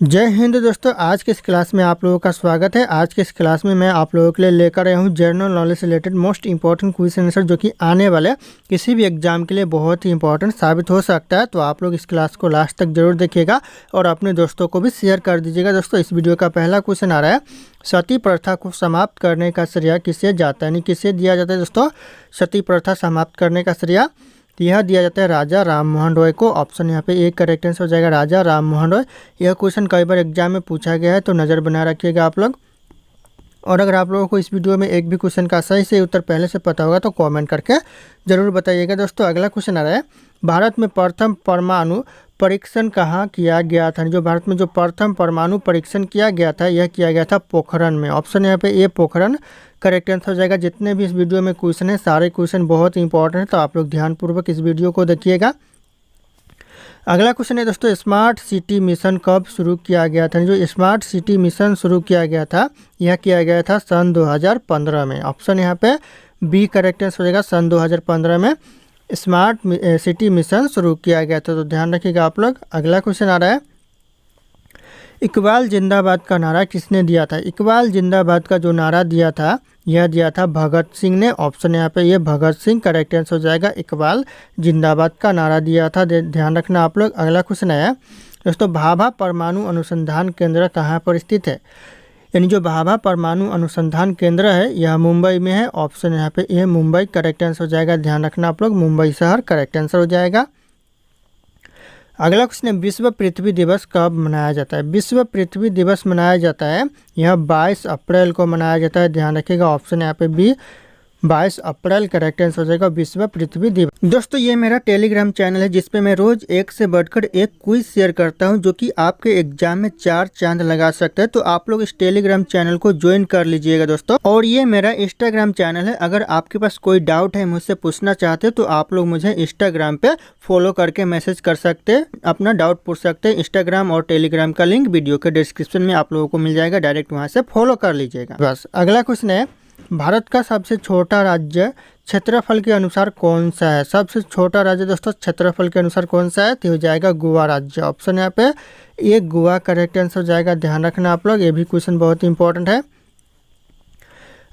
जय हिंद दोस्तों, आज के इस क्लास में आप लोगों का स्वागत है। आज के इस क्लास में मैं आप लोगों के लिए लेकर आया हूँ जनरल नॉलेज से related most important question answer, जो कि आने वाले किसी भी एग्जाम के लिए बहुत ही इंपॉर्टेंट साबित हो सकता है। तो आप लोग इस क्लास को लास्ट तक जरूर देखिएगा और अपने दोस्तों को भी शेयर कर दीजिएगा। दोस्तों, इस वीडियो का पहला क्वेश्चन आ रहा है, सती प्रथा को समाप्त करने का श्रेय किसे जाता है, यानी किसे दिया जाता है। दोस्तों, सती प्रथा समाप्त करने का श्रेय तो यह दिया जाता है राजा राम मोहन रॉय को। ऑप्शन यहाँ पे एक करेक्ट आंसर हो जाएगा राजा राम मोहन रॉय। यह क्वेश्चन कई बार एग्जाम में पूछा गया है, तो नज़र बना रखिएगा आप लोग। और अगर आप लोगों को इस वीडियो में एक भी क्वेश्चन का सही उत्तर पहले से पता होगा तो कमेंट करके ज़रूर बताइएगा। दोस्तों, अगला क्वेश्चन आ रहा है, भारत में प्रथम परमाणु परीक्षण कहाँ किया गया था। जो भारत में जो प्रथम परमाणु परीक्षण किया गया था, यह किया गया था पोखरण में। ऑप्शन यहाँ पे ए पोखरण करेक्ट आंसर हो जाएगा। जितने भी इस वीडियो में क्वेश्चन है, सारे क्वेश्चन बहुत इंपॉर्टेंट है, तो आप लोग ध्यानपूर्वक इस वीडियो को देखिएगा। अगला क्वेश्चन है दोस्तों, स्मार्ट सिटी मिशन कब शुरू किया गया था। जो स्मार्ट सिटी मिशन शुरू किया गया था, यह किया गया था सन 2015 में। ऑप्शन यहाँ पे बी करेक्ट आंसर हो जाएगा। सन 2015 में स्मार्ट सिटी मिशन शुरू किया गया था, तो ध्यान रखिएगा आप लोग। अगला क्वेश्चन आ रहा है, इकबाल जिंदाबाद का नारा किसने दिया था। इकबाल जिंदाबाद का जो नारा दिया था, यह दिया था भगत सिंह ने। ऑप्शन यहाँ पे ये भगत सिंह करेक्ट आंसर हो जाएगा। इकबाल जिंदाबाद का नारा दिया था, ध्यान रखना आप लोग। अगला क्वेश्चन आया दोस्तों, भाभा परमाणु अनुसंधान केंद्र कहाँ पर स्थित है। यानी जो भाभा परमाणु अनुसंधान केंद्र है, यह मुंबई में है। ऑप्शन यहाँ पे ये मुंबई करेक्ट आंसर हो जाएगा। ध्यान रखना आप लोग, मुंबई शहर करेक्ट आंसर हो जाएगा। अगला क्वेश्चन है, विश्व पृथ्वी दिवस कब मनाया जाता है। विश्व पृथ्वी दिवस मनाया जाता है, यह 22 अप्रैल को मनाया जाता है। ध्यान रखिएगा, ऑप्शन यहाँ पे बी 22 अप्रैल करेक्ट आंसर हो जाएगा विश्व पृथ्वी दिवस। दोस्तों, ये मेरा टेलीग्राम चैनल है, जिसपे मैं रोज एक से बढ़कर एक क्विज शेयर करता हूं, जो कि आपके एग्जाम में 4 चांद लगा सकता है। तो आप लोग इस टेलीग्राम चैनल को ज्वाइन कर लीजिएगा दोस्तों। और ये मेरा इंस्टाग्राम चैनल है, अगर आपके पास कोई डाउट है, मुझसे पूछना चाहते तो आप लोग मुझे इंस्टाग्राम पे फॉलो करके मैसेज कर सकते हैं, अपना डाउट पूछ सकते हैं। इंस्टाग्राम और टेलीग्राम का लिंक वीडियो के डिस्क्रिप्शन में आप लोगों को मिल जाएगा, डायरेक्ट वहाँ से फॉलो कर लीजिएगा बस। अगला क्वेश्चन है, भारत का सबसे छोटा राज्य क्षेत्रफल के अनुसार कौन सा है। सबसे छोटा राज्य दोस्तों क्षेत्रफल के अनुसार कौन सा है, तो हो जाएगा गोवा राज्य। ऑप्शन यहाँ पे ये गोवा करेक्ट आंसर हो जाएगा। ध्यान रखना आप लोग, ये भी क्वेश्चन बहुत इंपॉर्टेंट है।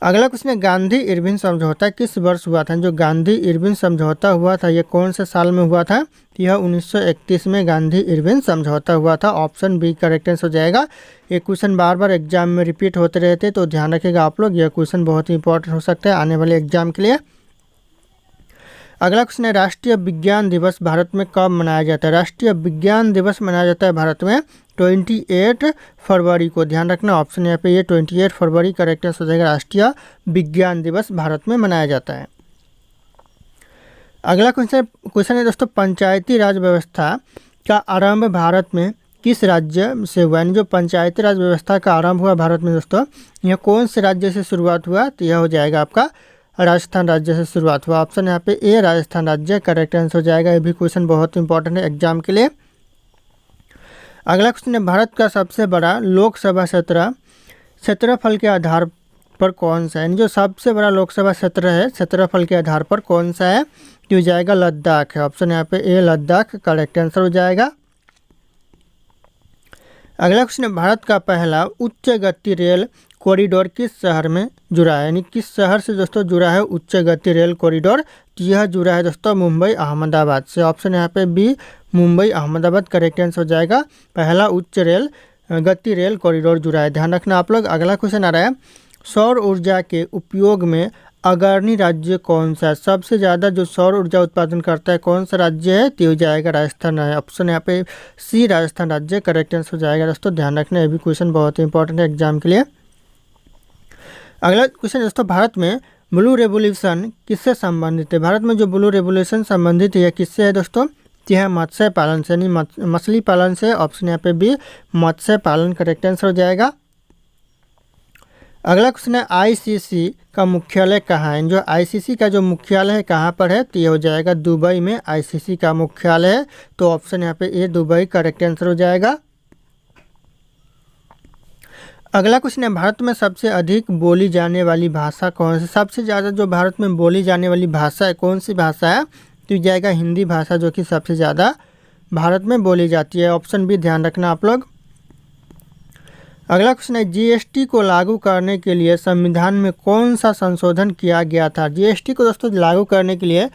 अगला क्वेश्चन है, गांधी इरविन समझौता किस वर्ष हुआ था। जो गांधी इरविन समझौता हुआ था, ये कौन से साल में हुआ था। यह 1931 में गांधी इरविन समझौता हुआ था। ऑप्शन बी करेक्ट आंसर हो जाएगा। ये क्वेश्चन बार बार एग्जाम में रिपीट होते रहते, तो ध्यान रखिएगा आप लोग, यह क्वेश्चन बहुत ही इंपॉर्टेंट हो सकता है आने वाले एग्जाम के लिए। अगला क्वेश्चन है, राष्ट्रीय विज्ञान दिवस भारत में कब मनाया जाता है। राष्ट्रीय विज्ञान दिवस मनाया जाता है भारत में 28 फरवरी को। ध्यान रखना, ऑप्शन यहाँ पे ये 28 फरवरी करेक्ट आंसर हो जाएगा। राष्ट्रीय विज्ञान दिवस भारत में मनाया जाता है। अगला क्वेश्चन है दोस्तों, पंचायती राज व्यवस्था का आरंभ भारत में किस राज्य से हुआ। जो पंचायती राज व्यवस्था का आरंभ हुआ भारत में दोस्तों, यह कौन से राज्य से शुरुआत हुआ, तो यह हो जाएगा आपका राजस्थान राज्य से शुरुआत हुआ। ऑप्शन यहाँ पे ए राजस्थान राज्य करेक्ट आंसर हो जाएगा। ये भी क्वेश्चन बहुत इंपॉर्टेंट है एग्जाम के लिए। अगला क्वेश्चन है, भारत का सबसे बड़ा लोकसभा क्षेत्रफल के आधार पर कौन सा है। जो सबसे बड़ा लोकसभा क्षेत्र है, क्षेत्रफल के आधार पर कौन सा है, तो हो जाएगा लद्दाख है। ऑप्शन यहाँ पे ए लद्दाख करेक्ट आंसर हो जाएगा। अगला क्वेश्चन है, भारत का पहला उच्च गति रेल कॉरिडोर किस शहर में जुड़ा है। यानी किस शहर से दोस्तों जुड़ा है उच्च गति रेल कॉरिडोर, तो यह जुड़ा है दोस्तों मुंबई अहमदाबाद से। ऑप्शन यहाँ पे B Mumbai Ahmedabad correct answer हो जाएगा। पहला उच्च गति रेल कॉरिडोर जुड़ा है, ध्यान रखना आप लोग। अगला क्वेश्चन आ रहा है, सौर ऊर्जा के उपयोग में अग्रणी राज्य कौन सा है। सबसे ज़्यादा जो सौर ऊर्जा उत्पादन करता है कौन सा राज्य है, तो हो जाएगा राजस्थान है। ऑप्शन यहाँ पे सी राजस्थान राज्य करेक्ट आंसर हो जाएगा दोस्तों। ध्यान रखना, ये भी क्वेश्चन बहुत ही इंपॉर्टेंट है एग्जाम के लिए। अगला क्वेश्चन दोस्तों, भारत में ब्लू रेवोल्यूशन किससे संबंधित है। भारत में जो ब्लू रेवोल्यूशन संबंधित है, किससे है दोस्तों, यह मत्स्य पालन से, यानी मछली पालन से। ऑप्शन यहाँ पे भी मत्स्य पालन करेक्ट आंसर हो जाएगा। अगला क्वेश्चन है, आईसीसी का मुख्यालय कहाँ है। जो आईसीसी का जो मुख्यालय है कहाँ पर है, तो ये हो जाएगा दुबई में आईसीसी का मुख्यालय है। तो ऑप्शन यहाँ पे ए दुबई करेक्ट आंसर हो जाएगा। अगला क्वेश्चन है, भारत में सबसे अधिक बोली जाने वाली भाषा कौन सी। सबसे ज़्यादा जो भारत में बोली जाने वाली भाषा है, कौन सी भाषा है, तो जाएगा हिंदी भाषा, जो कि सबसे ज़्यादा भारत में बोली जाती है। ऑप्शन भी ध्यान रखना आप लोग। अगला क्वेश्चन है जीएसटी को लागू करने के लिए संविधान में कौन सा संशोधन किया गया था। जीएसटी को दोस्तों लागू करने के लिए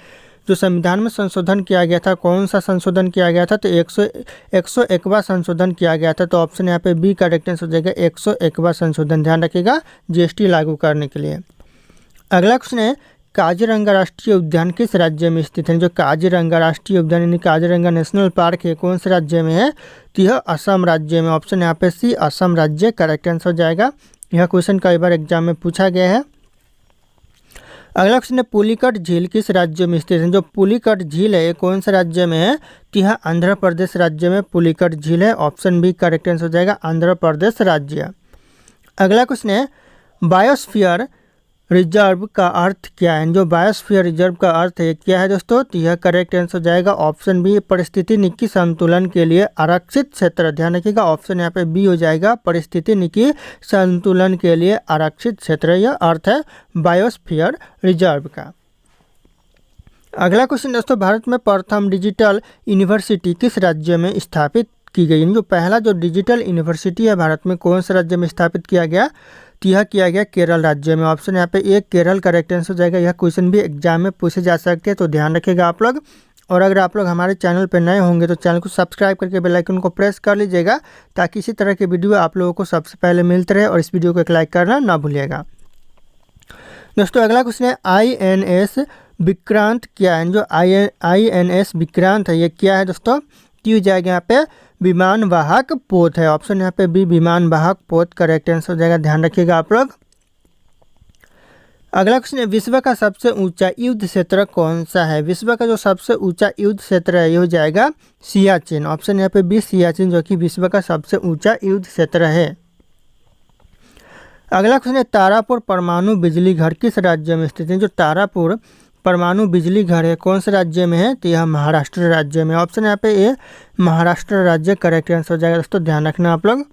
जो संविधान में संशोधन किया गया था, कौन सा संशोधन किया गया था, तो 101वां संशोधन किया गया था। तो ऑप्शन यहाँ पे बी करेक्ट आंसर हो जाएगा 101वां संशोधन। ध्यान रखिएगा जीएसटी लागू करने के लिए। अगला क्वेश्चन है काजीरंगा राष्ट्रीय उद्यान किस राज्य में स्थित है। जो काजीरंगा राष्ट्रीय उद्यान यानी काजीरंगा नेशनल पार्क है, कौन से राज्य में है, तो यह असम राज्य में। ऑप्शन यहाँ पे सी असम राज्य करेक्ट आंसर हो जाएगा। यह क्वेश्चन कई बार एग्जाम में पूछा गया है। अगला क्वेश्चन है पुलिकट झील किस राज्य में स्थित है। जो पुलिकट झील है ये कौन से राज्य में है, तो यह आंध्र प्रदेश राज्य में पुलिकट झील है। ऑप्शन बी करेक्ट आंसर हो जाएगा आंध्र प्रदेश राज्य। अगला क्वेश्चन है बायोस्फीयर रिजर्व का अर्थ क्या है। जो बायोस्फीयर रिजर्व का अर्थ है क्या है दोस्तों, तो यह करेक्ट आंसर हो जाएगा ऑप्शन बी पारिस्थितिकी संतुलन के लिए आरक्षित क्षेत्र। ध्यान रखिएगा ऑप्शन यहाँ पे बी हो जाएगा पारिस्थितिकी संतुलन के लिए आरक्षित क्षेत्र, यह अर्थ है बायोस्फीयर रिजर्व का। अगला क्वेश्चन दोस्तों भारत में प्रथम डिजिटल यूनिवर्सिटी किस राज्य में स्थापित की गई। जो पहला जो डिजिटल यूनिवर्सिटी है भारत में कौन से राज्य में स्थापित किया गया, तो यह किया गया केरल राज्य में। ऑप्शन यहाँ पे एक केरल करेक्ट आंसर हो जाएगा। यह क्वेश्चन भी एग्जाम में पूछे जा सकते हैं, तो ध्यान रखिएगा आप लोग। और अगर आप लोग हमारे चैनल पर नए होंगे तो चैनल को सब्सक्राइब करके बेल आइकन को प्रेस कर लीजिएगा, ताकि इसी तरह के वीडियो आप लोगों को सबसे पहले मिलते रहे। और इस वीडियो को एक लाइक करना ना भूलिएगा। दोस्तों अगला क्वेश्चन है INS विक्रांत क्या है। जो INS विक्रांत है ये क्या है दोस्तों, तो जाएगा यहाँ पे विमान वाहक पोत है। ऑप्शन यहाँ पे बी विमान वाहक पोत करेक्ट आंसर हो जाएगा। ध्यान रखिएगा आप लोग। अगला क्वेश्चन है विश्व का सबसे ऊंचा युद्ध क्षेत्र कौन सा है। विश्व का जो सबसे ऊंचा युद्ध क्षेत्र है ये हो जाएगा सियाचिन। ऑप्शन यहाँ पे बी सियाचिन जो कि विश्व का सबसे ऊंचा युद्ध क्षेत्र है। अगला क्वेश्चन है तारापुर परमाणु बिजली घर किस राज्य में स्थित है। जो तारापुर परमाणु बिजली घर है कौन से राज्य में है, तो यह महाराष्ट्र राज्य में। ऑप्शन यहाँ पे ए महाराष्ट्र राज्य करेक्ट आंसर हो जाएगा दोस्तों। ध्यान रखना आप लोग।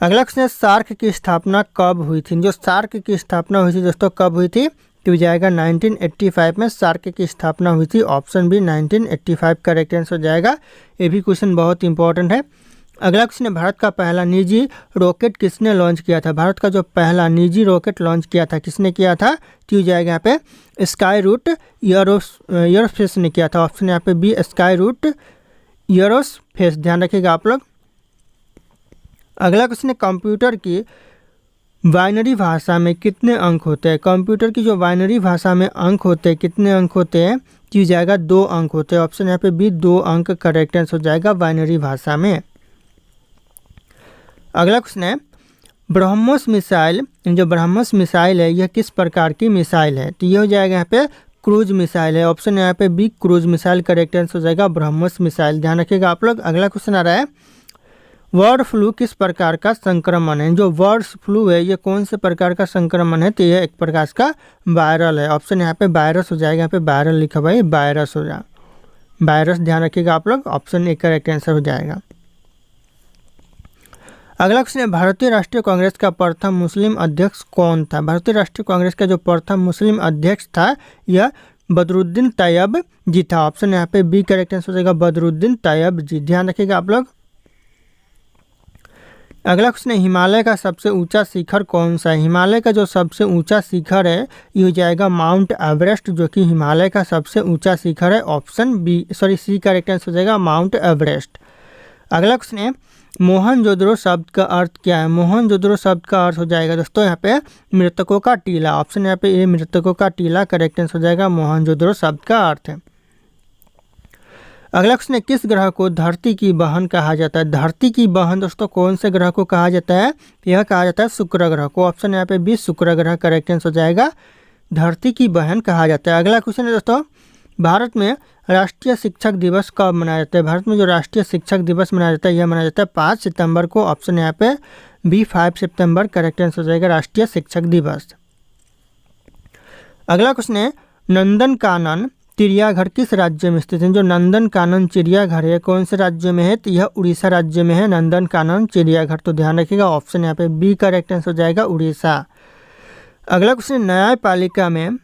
अगला क्वेश्चन है सार्क की स्थापना कब हुई थी। जो सार्क की स्थापना हुई थी दोस्तों कब हुई थी, तो जाएगा 1985 में सार्क की स्थापना हुई थी। ऑप्शन बी 1985 करेक्ट आंसर हो जाएगा। ये भी क्वेश्चन बहुत इंपॉर्टेंट है। अगला क्वेश्चन है भारत का पहला निजी रॉकेट किसने लॉन्च किया था। भारत का जो पहला निजी रॉकेट लॉन्च किया था किसने किया था, तो जाएगा यहाँ पे स्काई रूट एयरोस्पेस ने किया था। ऑप्शन यहाँ पे बी स्काई रूट एयरोस्पेस। ध्यान रखिएगा आप लोग। अगला क्वेश्चन है कंप्यूटर की बाइनरी भाषा में कितने अंक होते हैं। कंप्यूटर की जो बाइनरी भाषा में अंक होते हैं कितने अंक होते हैं, तो जाएगा 2 अंक होते हैं। ऑप्शन यहाँ पे बी 2 अंक करेक्ट आंसर हो जाएगा बाइनरी भाषा में। अगला क्वेश्चन है ब्रह्मोस मिसाइल। जो ब्रह्मोस मिसाइल है यह किस प्रकार की मिसाइल है, तो ये हो जाएगा यहाँ पे क्रूज मिसाइल है। ऑप्शन यहाँ पे B cruise missile correct answer हो जाएगा ब्रह्मोस मिसाइल। ध्यान रखिएगा आप लोग। अगला क्वेश्चन आ रहा है बर्ड फ्लू किस प्रकार का संक्रमण है। जो बर्ड फ्लू है ये कौन से प्रकार का संक्रमण है, तो यह एक प्रकार का वायरल है। ऑप्शन यहाँ पे वायरस हो जाएगा। यहाँ पे वायरल लिखा हुआ है, वायरस हो जाए वायरस। ध्यान रखिएगा आप लोग। ऑप्शन ए करेक्ट आंसर हो जाएगा। अगला क्वेश्चन है भारतीय राष्ट्रीय कांग्रेस का प्रथम मुस्लिम अध्यक्ष कौन था। भारतीय राष्ट्रीय कांग्रेस का जो प्रथम मुस्लिम अध्यक्ष था यह बदरुद्दीन तैयब जी था। ऑप्शन यहाँ पे बी करेक्ट आंसर हो जाएगा बदरुद्दीन तैयब जी। ध्यान रखिएगा आप लोग। अगला क्वेश्चन है हिमालय का सबसे ऊंचा शिखर कौन सा है। हिमालय का जो सबसे ऊंचा शिखर है ये हो जाएगा माउंट एवरेस्ट, जो कि हिमालय का सबसे ऊंचा शिखर है। Option B C correct answer हो जाएगा माउंट एवरेस्ट। अगला क्वेश्चन है मोहनजोदड़ो शब्द का अर्थ क्या है। मोहनजोदड़ो शब्द का अर्थ हो जाएगा दोस्तों यहाँ पे मृतकों का टीला। ऑप्शन यहाँ पे ए मृतकों का टीला करेक्ट आंसर हो जाएगा मोहनजोदड़ो शब्द का अर्थ है। अगला क्वेश्चन है किस ग्रह को धरती की बहन कहा जाता है। धरती की बहन दोस्तों कौन से ग्रह को कहा जाता है, यह कहा जाता है शुक्र ग्रह को। ऑप्शन यहाँ पे बी शुक्र ग्रह करेक्ट आंसर हो जाएगा धरती की बहन कहा जाता है। अगला क्वेश्चन है दोस्तों भारत में राष्ट्रीय शिक्षक दिवस कब मनाया जाता है। भारत में जो राष्ट्रीय शिक्षक दिवस मनाया जाता है यह मनाया जाता है 5 सितंबर को। ऑप्शन यहाँ पे बी 5 सितंबर करेक्ट आंसर हो जाएगा राष्ट्रीय शिक्षक दिवस। अगला क्वेश्चन है नंदनकानन चिड़ियाघर किस राज्य में स्थित है। जो नंदनकानन चिड़ियाघर है कौन से राज्य में है, तो यह उड़ीसा राज्य में है नंदनकानन चिड़ियाघर। तो ध्यान रखिएगा ऑप्शन यहाँ पे बी करेक्ट आंसर हो जाएगा उड़ीसा। अगला क्वेश्चन न्यायपालिका में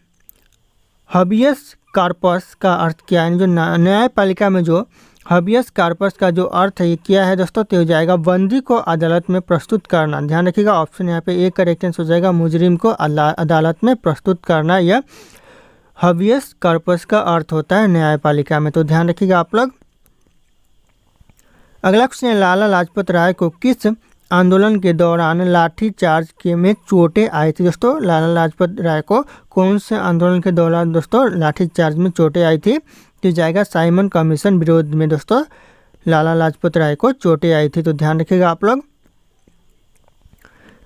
हबियस कॉर्पस का अर्थ क्या है। जो न्यायपालिका में जो हबियस कार्पस का जो अर्थ है ये क्या है दोस्तों, तो हो जाएगा बंदी को अदालत में प्रस्तुत करना। ध्यान रखिएगा ऑप्शन यहाँ पे ए करेक्ट आंसर हो जाएगा, मुजरिम को अदालत में प्रस्तुत करना। यह हबियस कार्पस का अर्थ होता है न्यायपालिका में, तो ध्यान रखिएगा आप लोग। अगला क्वेश्चन है, लाला लाजपत राय को किस आंदोलन के दौरान लाठी चार्ज के में चोटें आई थी। दोस्तों लाला लाजपत राय को कौन से आंदोलन के दौरान दोस्तों लाठी चार्ज में चोटें आई थी, तो जाएगा साइमन कमीशन विरोध में दोस्तों लाला लाजपत राय को चोटें आई थी, तो ध्यान रखिएगा आप लोग।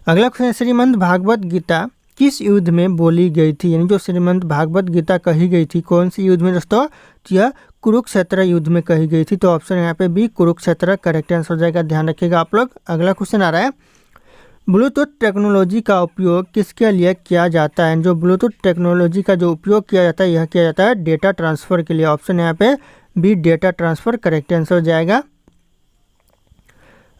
अगला क्वेश्चन, श्रीमद् भागवत गीता किस युद्ध में बोली गई थी, यानी जो श्रीमद् भागवत गीता कही गई थी कौन सी युद्ध में दोस्तों, यह कुरुक्षेत्र युद्ध में कही गई थी, तो ऑप्शन यहाँ पे बी कुरुक्षेत्र करेक्ट आंसर हो जाएगा, ध्यान रखिएगा आप लोग। अगला क्वेश्चन आ रहा है, ब्लूटूथ टेक्नोलॉजी का उपयोग किसके लिए किया जाता है। जो ब्लूटूथ टेक्नोलॉजी का जो उपयोग किया जाता है यह किया जाता है डेटा ट्रांसफ़र के लिए, ऑप्शन यहाँ पे B data transfer correct answer हो जाएगा।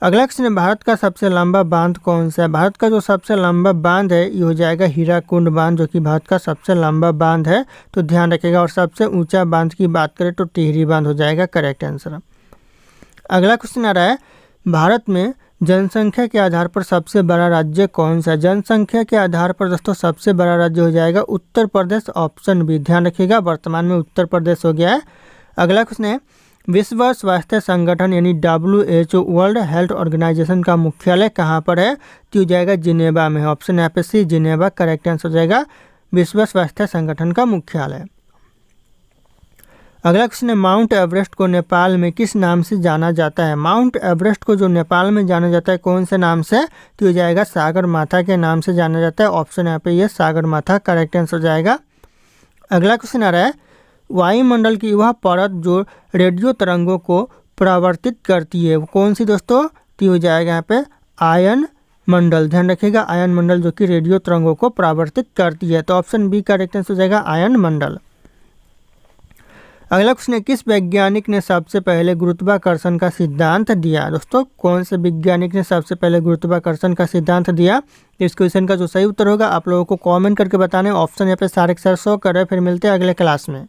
अगला क्वेश्चन है, भारत का सबसे लंबा बांध कौन सा है। भारत का जो सबसे लंबा बांध है ये हो जाएगा हीराकुंड बांध, जो कि भारत का सबसे लंबा बांध है, तो ध्यान रखिएगा। और सबसे ऊंचा बांध की बात करें तो टिहरी बांध हो जाएगा करेक्ट आंसर। अगला क्वेश्चन आ रहा है, भारत में जनसंख्या के आधार पर सबसे बड़ा राज्य कौन सा है। जनसंख्या के आधार पर दोस्तों सबसे बड़ा राज्य हो जाएगा उत्तर प्रदेश, ऑप्शन बी, ध्यान रखिएगा वर्तमान में उत्तर प्रदेश हो गया है। अगला क्वेश्चन है, विश्व स्वास्थ्य संगठन यानी WHO वर्ल्ड हेल्थ ऑर्गेनाइजेशन का मुख्यालय कहाँ पर है, तो हो जाएगा जिनेवा में, ऑप्शन यहाँ पे सी जिनेवा करेक्ट आंसर हो जाएगा, विश्व स्वास्थ्य संगठन का मुख्यालय। अगला क्वेश्चन है, माउंट एवरेस्ट को नेपाल में किस नाम से जाना जाता है। माउंट एवरेस्ट को जो नेपाल में जाना जाता है कौन से नाम से, तो हो जाएगा सागर माथा के नाम से जाना जाता है, ऑप्शन यहाँ पे ये सागर माथा करेक्ट आंसर हो जाएगा। अगला क्वेश्चन आ रहा है, वायुमंडल की वह परत जो रेडियो तरंगों को परावर्तित करती है वो कौन सी दोस्तों, तो हो जाएगा यहाँ पे आयन मंडल, ध्यान रखिएगा आयन मंडल जो कि रेडियो तरंगों को परावर्तित करती है, तो ऑप्शन बी करेक्ट आंसर हो जाएगा आयन मंडल। अगला क्वेश्चन है, किस वैज्ञानिक ने सबसे पहले गुरुत्वाकर्षण का सिद्धांत दिया। दोस्तों कौन से वैज्ञानिक ने सबसे पहले गुरुत्वाकर्षण का सिद्धांत दिया, तो इस क्वेश्चन का जो सही उत्तर होगा आप लोगों को कमेंट करके बताना है। ऑप्शन यहाँ पे सारे के सारे शो कर रहे हैं। फिर मिलते हैं अगले क्लास में।